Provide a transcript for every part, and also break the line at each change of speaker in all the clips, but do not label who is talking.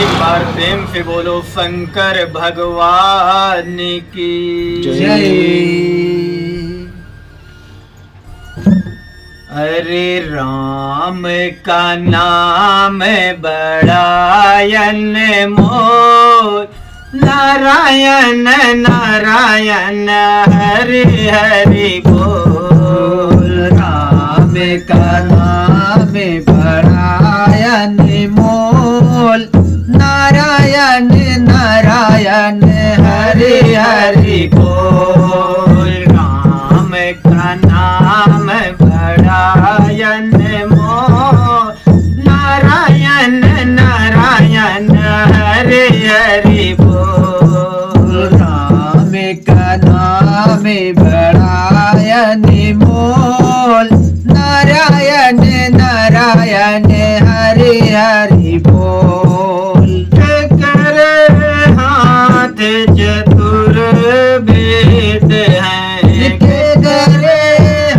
एक बार प्रेम से बोलो शंकर भगवान की
जय।
अरे राम का नाम बड़ायन मोर, नारायण नारायण हरि हरि बोल।
राम का नाम बड़ायन मोल, नारायण नारायण हरि हरि
बोल। राम का नाम बड़ायन मोल, नारायण नारायण हरि हरि बोल।
राम का नाम बड़ायन मोल, नारायण नारायण हरि हरि बोल।
करे हाथ चतुर वेद हैं,
करे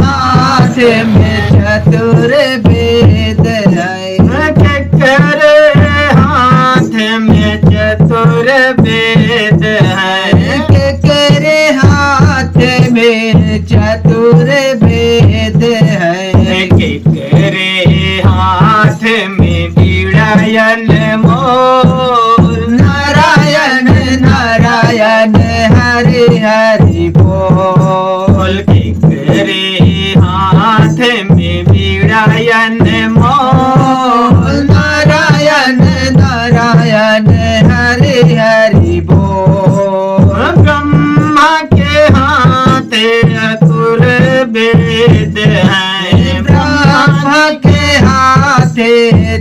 हाथ में चतुर वेद है।
करे हाथ में चतुर वेद हैं,
करे हाथ में चतुर वेद है।
करे हाथ में बीड़ायन मोल,
नारायण नारायण हरि हरि बोल।
करे हाथ में बीड़ायन मोल,
नारायण नारायण हरि हरि बोल।
ब्रह्मा के हाथ असुर वेद हैं,
ब्रह्मा के हाथ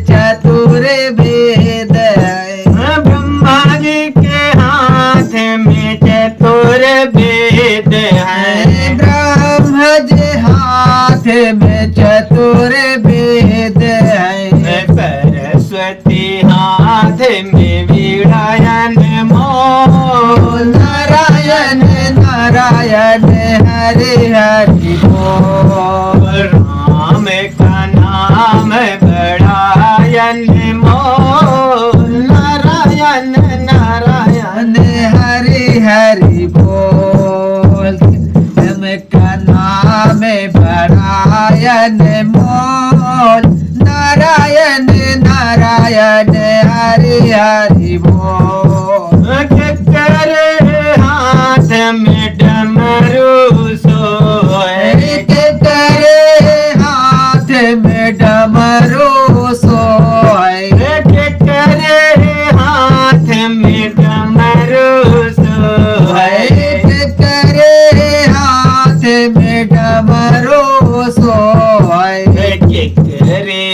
चतुर वेद है।
ब्रह्मा जी के हाथ में चतुर वेद हैं,
ब्रह्म जी हाथ में चतुर वेद है।
सरस्वती हाथ में बीड़ायन मोल,
नारायण नारायण हरि हरि बोल।
राम का नाम बड़ायन मोल, नारायण नारायण
हरि हरि बोल। राम का नाम बड़ायन मोल, नारायण नारायण हरि हरि बोल।
करे हाथ में डमरू सोए,
करे हाथ में डमरू सोए।
करे हाथ में डमरू सोए,
करे हाथ में डमरू सोए।
करे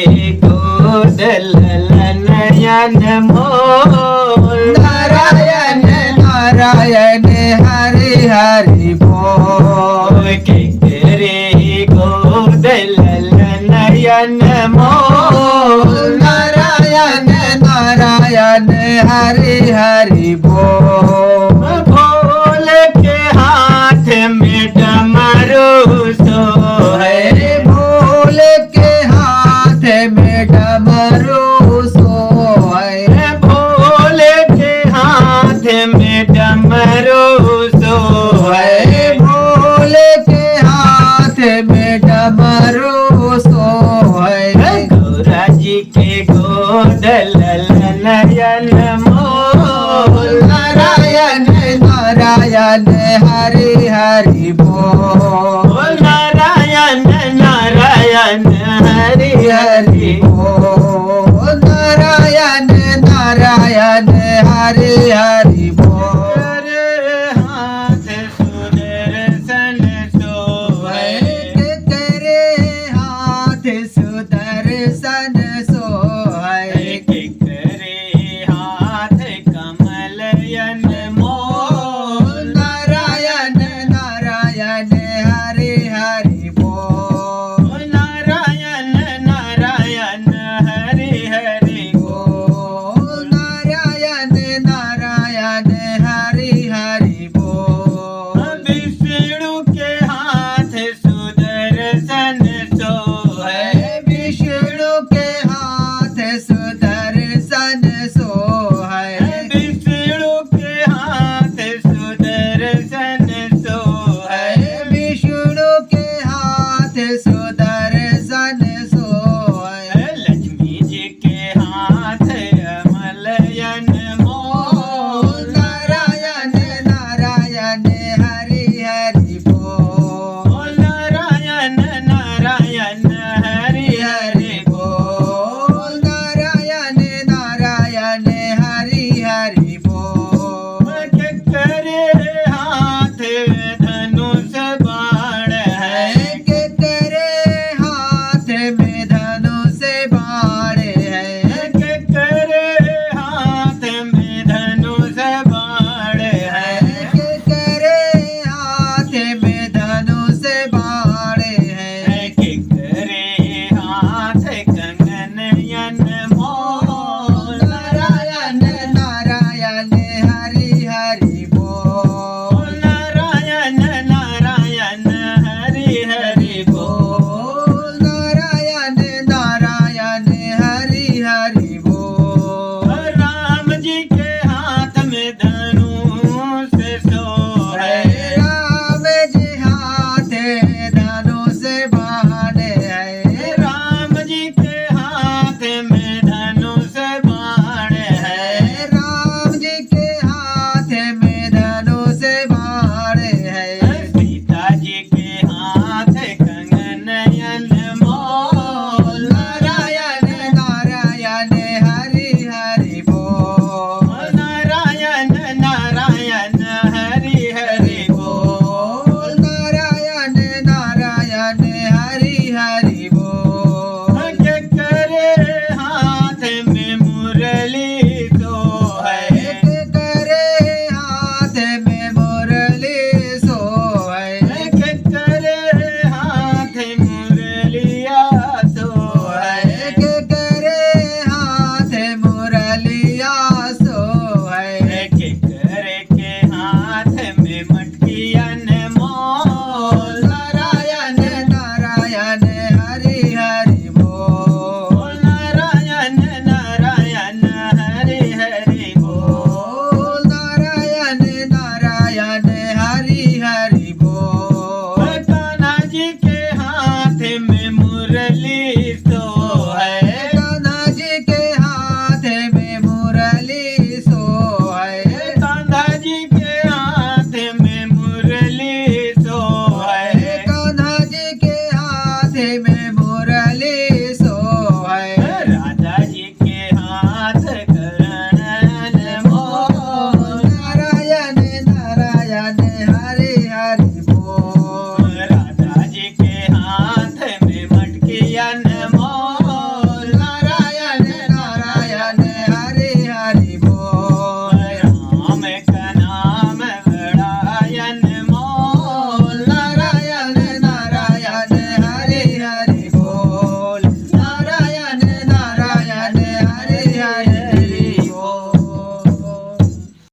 गोद ललनयन मोल,
नारायण नारायण हरि हरि बोल।
करे गोद ललनयन मोल,
नारायण नारायण हरि हरि बोल।
भोले के हाथ में डमरू सोए,
भोले के हाथ में डमरू सोए।
भोले के हाथ में डमरू सोए,
भोले के हाथ में डमरू सोए।
गौरा जी के गोद ललनयन मोल,
नारायण नारायण हरि हरि बोल।
नारायण नारायण हरि हरि
बोल। नारायण नारायण हरि